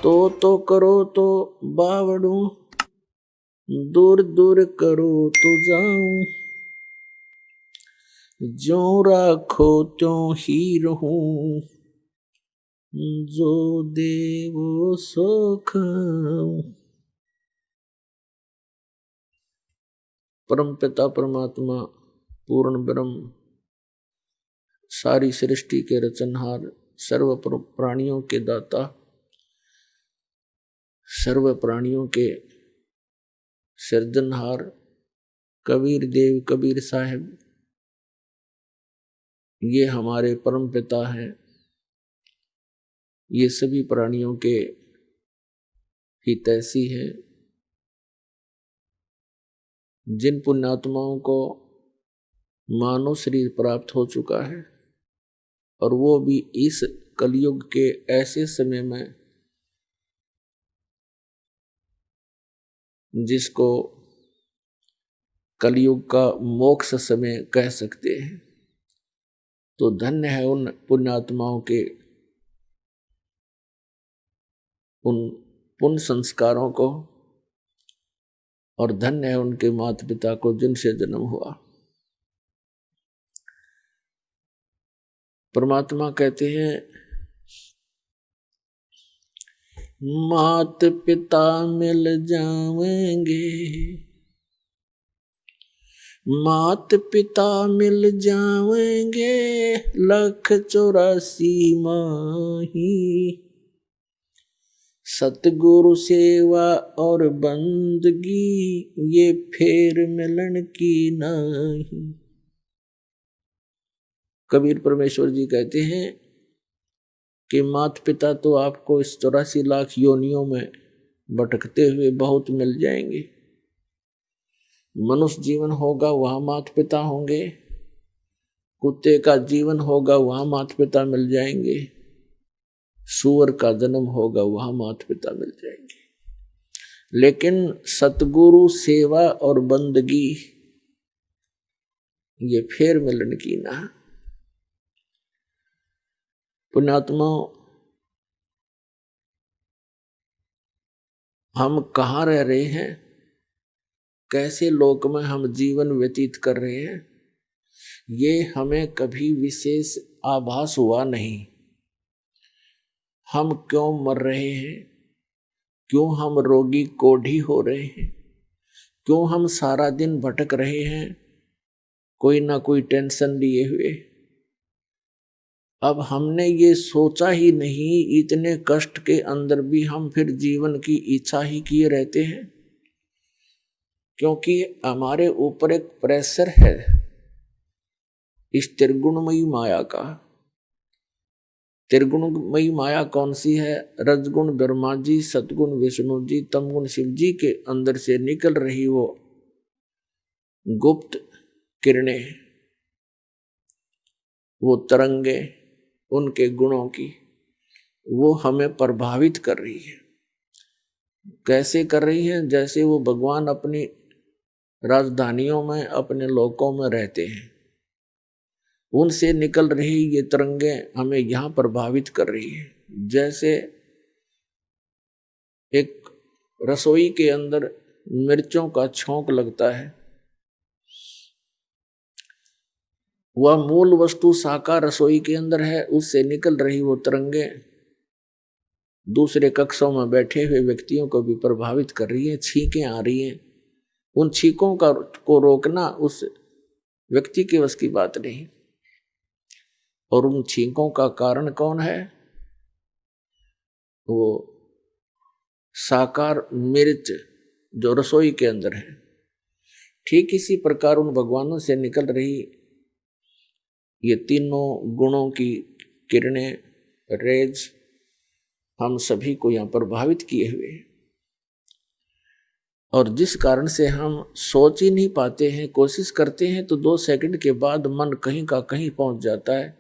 तो करो तो बावड़ू, दूर दूर करो तो जाऊं, ज्यों राखो त्यों ही रहूं, जो देवो सो खाऊं। परम पिता परमात्मा पूर्ण ब्रह्म, सारी सृष्टि के रचनहार, सर्व प्राणियों के दाता, सर्व प्राणियों के सृजनहार कबीर देव कबीर साहिब, ये हमारे परम पिता हैं। ये सभी प्राणियों के हितैषी हैं। जिन पुण्यात्माओं को मानव शरीर प्राप्त हो चुका है और वो भी इस कलयुग के ऐसे समय में जिसको कलयुग का मोक्ष समय कह सकते हैं, तो धन्य है उन पुण्यात्माओं के उन पुण्य संस्कारों को, और धन्य है उनके माता पिता को जिनसे जन्म हुआ। परमात्मा कहते हैं मात पिता मिल जाएंगे, मात पिता मिल जाएंगे, 184 माही, सतगुरु सेवा और बंदगी, ये फेर मिलन की नहीं। कबीर परमेश्वर जी कहते हैं कि माता पिता तो आपको इस 84 लाख योनियों में भटकते हुए बहुत मिल जाएंगे। मनुष्य जीवन होगा वहां माता पिता होंगे, कुत्ते का जीवन होगा वहां माता पिता मिल जाएंगे, सूअर का जन्म होगा वहां माता पिता मिल जाएंगे, लेकिन सतगुरु सेवा और बंदगी ये फेर मिलन की ना। पुण्यात्मा, हम कहाँ रह रहे हैं, कैसे लोक में हम जीवन व्यतीत कर रहे हैं, ये हमें कभी विशेष आभास हुआ नहीं। हम क्यों मर रहे हैं, क्यों हम रोगी कोढ़ी हो रहे हैं, क्यों हम सारा दिन भटक रहे हैं कोई ना कोई टेंशन लिए हुए। अब हमने ये सोचा ही नहीं, इतने कष्ट के अंदर भी हम फिर जीवन की इच्छा ही किए रहते हैं, क्योंकि हमारे ऊपर एक प्रेशर है इस त्रिगुणमयी माया का। त्रिगुणमयी माया कौन सी है? रजगुण ब्रह्मा जी, सतगुण विष्णु जी, तमगुण शिव जी के अंदर से निकल रही वो गुप्त किरणें, वो तरंगे उनके गुणों की, वो हमें प्रभावित कर रही है। कैसे कर रही है? जैसे वो भगवान अपनी राजधानियों में, अपने लोकों में रहते हैं, उनसे निकल रही ये तरंगे हमें यहां प्रभावित कर रही है। जैसे एक रसोई के अंदर मिर्चों का छौंक लगता है, वह मूल वस्तु साकार रसोई के अंदर है, उससे निकल रही वो तरंगे दूसरे कक्षों में बैठे हुए व्यक्तियों को भी प्रभावित कर रही है। छींकें आ रही हैं, उन छींकों को रोकना उस व्यक्ति के वश की बात नहीं। और उन छींकों का कारण कौन है? वो साकार मिर्च जो रसोई के अंदर है। ठीक इसी प्रकार उन भगवानों से निकल रही ये तीनों गुणों की किरणें, रेज हम सभी को यहाँ प्रभावित किए हुए हैं, और जिस कारण से हम सोच ही नहीं पाते हैं। कोशिश करते हैं तो 2 सेकंड के बाद मन कहीं का कहीं पहुंच जाता है।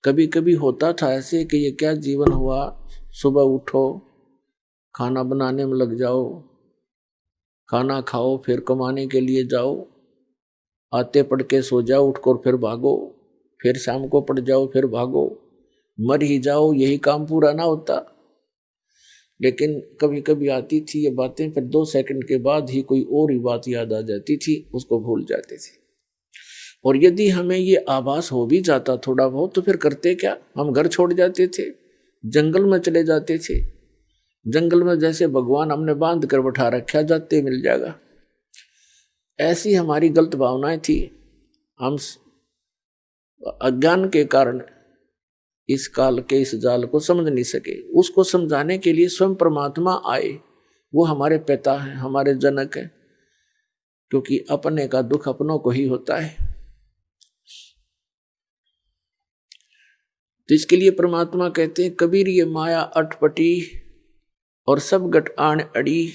कभी कभी होता था ऐसे कि ये क्या जीवन हुआ, सुबह उठो, खाना बनाने में लग जाओ, खाना खाओ, फिर कमाने के लिए जाओ, आते पढ़ के सो जाओ, उठकर फिर भागो, फिर शाम को पढ़ जाओ, फिर भागो, मर ही जाओ, यही काम पूरा ना होता। लेकिन कभी कभी आती थी ये बातें, फिर 2 सेकंड के बाद ही कोई और ही बात याद आ जाती थी, उसको भूल जाते थे। और यदि हमें ये आभास हो भी जाता थोड़ा बहुत, तो फिर करते क्या, हम घर छोड़ जाते थे, जंगल में चले जाते थे। जंगल में जैसे भगवान हमने बांध कर बैठा रखा, जाते मिल जाएगा। ऐसी हमारी गलत भावनाएं थी। हम अज्ञान के कारण इस काल के इस जाल को समझ नहीं सके। उसको समझाने के लिए स्वयं परमात्मा आए। वो हमारे पिता हैं, हमारे जनक हैं, क्योंकि अपने का दुख अपनों को ही होता है। तो इसके लिए परमात्मा कहते हैं, कबीर ये माया अटपटी और सब गट आण अड़ी,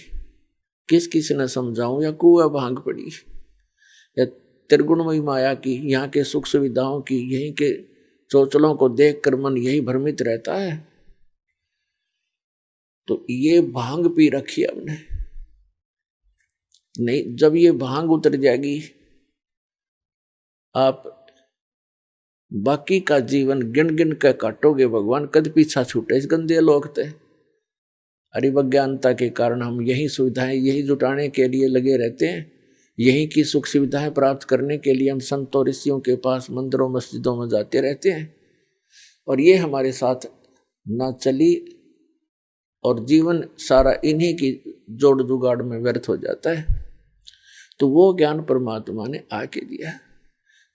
किस किस न समझाऊं या कुआ भांग पड़ी। या त्रिगुणमयी माया की, यहाँ के सुख सुविधाओं की, यहीं के चोचलों को देखकर मन यही भ्रमित रहता है। तो ये भांग पी रखी हमने, नहीं, जब ये भांग उतर जाएगी, आप बाकी का जीवन गिन गिन कर काटोगे। भगवान कद पीछा छूटे इस गंदे लोक ते। अरिवज्ञानता के कारण हम यही सुविधाएं, यही जुटाने के लिए लगे रहते हैं। यही की सुख सुविधाएं प्राप्त करने के लिए हम संतों ऋषियों के पास, मंदिरों मस्जिदों में जाते रहते हैं, और ये हमारे साथ ना चली, और जीवन सारा इन्हीं की जोड़ जुगाड़ में व्यर्थ हो जाता है। तो वो ज्ञान परमात्मा ने आके दिया।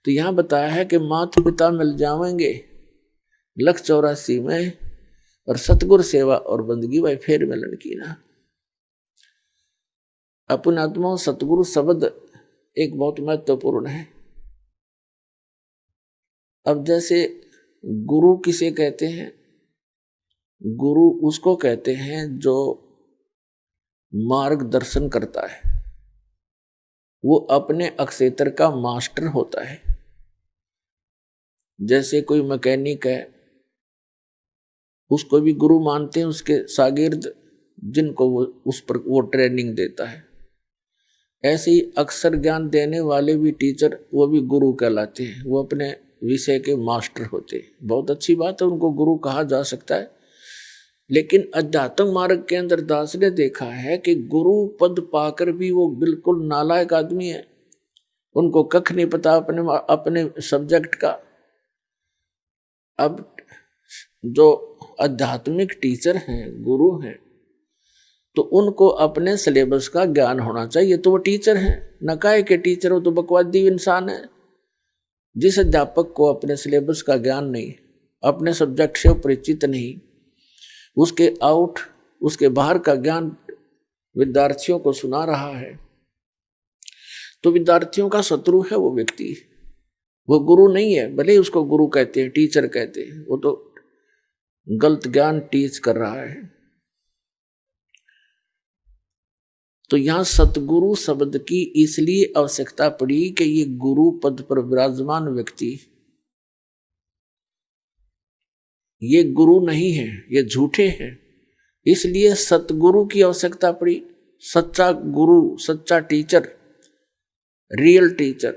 तो यहाँ बताया है कि माता पिता मिल जाएंगे 184 में, और सतगुरु सेवा और बंदगी भाई फिर मिलन की ना। अपन आत्मा सतगुरु शब्द एक बहुत महत्वपूर्ण है। अब जैसे गुरु किसे कहते हैं? गुरु उसको कहते हैं जो मार्गदर्शन करता है, वो अपने अक्षेत्र का मास्टर होता है। जैसे कोई मैकेनिक है, उसको भी गुरु मानते हैं, उसके शागिर्द जिनको उस पर वो ट्रेनिंग देता है। ऐसे ही अक्षर ज्ञान देने वाले भी टीचर, वो भी गुरु कहलाते हैं, वो अपने विषय के मास्टर होते हैं। बहुत अच्छी बात है, उनको गुरु कहा जा सकता है। लेकिन अध्यात्म मार्ग के अंदर दास ने देखा है कि गुरु पद पाकर भी वो बिल्कुल नालायक आदमी है, उनको कख नहीं पता अपने सब्जेक्ट का। अब जो आध्यात्मिक टीचर हैं, गुरु हैं, तो उनको अपने सिलेबस का ज्ञान होना चाहिए। तो वो टीचर हैं, नकाए के टीचर हो तो बकवादी इंसान है। जिस अध्यापक को अपने सिलेबस का ज्ञान नहीं, अपने सब्जेक्ट से परिचित नहीं, उसके बाहर का ज्ञान विद्यार्थियों को सुना रहा है, तो विद्यार्थियों का शत्रु है वो व्यक्ति। वो गुरु नहीं है, भले ही उसको गुरु कहते हैं, टीचर कहते हैं, वो तो गलत ज्ञान टीच कर रहा है। तो यहां सतगुरु शब्द की इसलिए आवश्यकता पड़ी कि ये गुरु पद पर विराजमान व्यक्ति ये गुरु नहीं है, ये झूठे हैं, इसलिए सतगुरु की आवश्यकता पड़ी। सच्चा गुरु, सच्चा टीचर, रियल टीचर।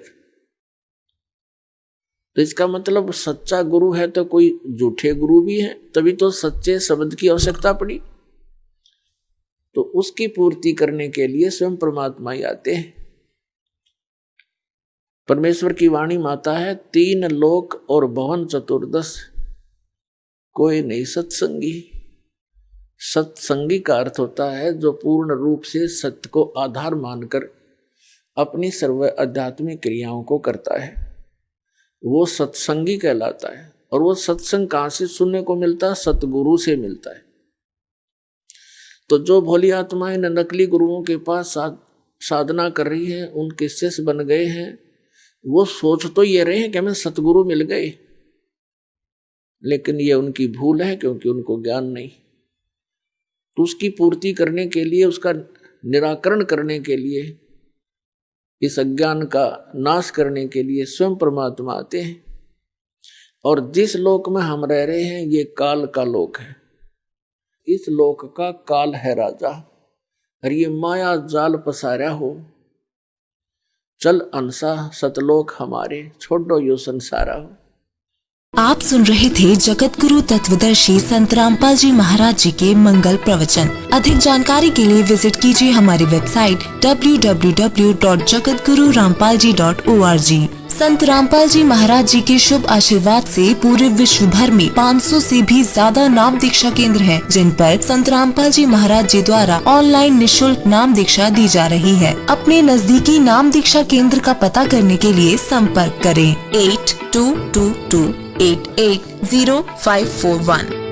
तो इसका मतलब सच्चा गुरु है तो कोई झूठे गुरु भी है, तभी तो सच्चे शब्द की आवश्यकता पड़ी। तो उसकी पूर्ति करने के लिए स्वयं परमात्मा ही आते हैं। परमेश्वर की वाणी माता है, 3 लोक और भवन चतुर्दश, कोई नहीं सत्संगी। सत्संगी का अर्थ होता है जो पूर्ण रूप से सत्य को आधार मानकर अपनी सर्व आध्यात्मिक क्रियाओं को करता है, वो सत्संगी कहलाता है। और वो सत्संग कहाँ से सुनने को मिलता है? सतगुरु से मिलता है। तो जो भोली आत्माएं नकली गुरुओं के पास साधना कर रही है, उनके शिष्य बन गए हैं, वो सोच तो ये रहे हैं कि हमें सतगुरु मिल गए, लेकिन ये उनकी भूल है, क्योंकि उनको ज्ञान नहीं। तो उसकी पूर्ति करने के लिए, उसका निराकरण करने के लिए, इस अज्ञान का नाश करने के लिए स्वयं परमात्मा आते हैं। और जिस लोक में हम रह रहे हैं, ये काल का लोक है। इस लोक का काल है राजा, और ये माया जाल पसारा हो। चल अंसा सतलोक हमारे, छोड़ो यो संसारा हो। आप सुन रहे थे जगत गुरु तत्वदर्शी संत रामपाल जी महाराज जी के मंगल प्रवचन। अधिक जानकारी के लिए विजिट कीजिए हमारी वेबसाइट www.jagatgururampalji.org। संत रामपाल जी महाराज जी के शुभ आशीर्वाद से पूरे विश्व भर में 500 से भी ज्यादा नाम दीक्षा केंद्र हैं, जिन पर संत रामपाल जी महाराज जी द्वारा ऑनलाइन निशुल्क नाम दीक्षा दी जा रही है। अपने नजदीकी नाम दीक्षा केंद्र का पता करने के लिए संपर्क करें 8222880541।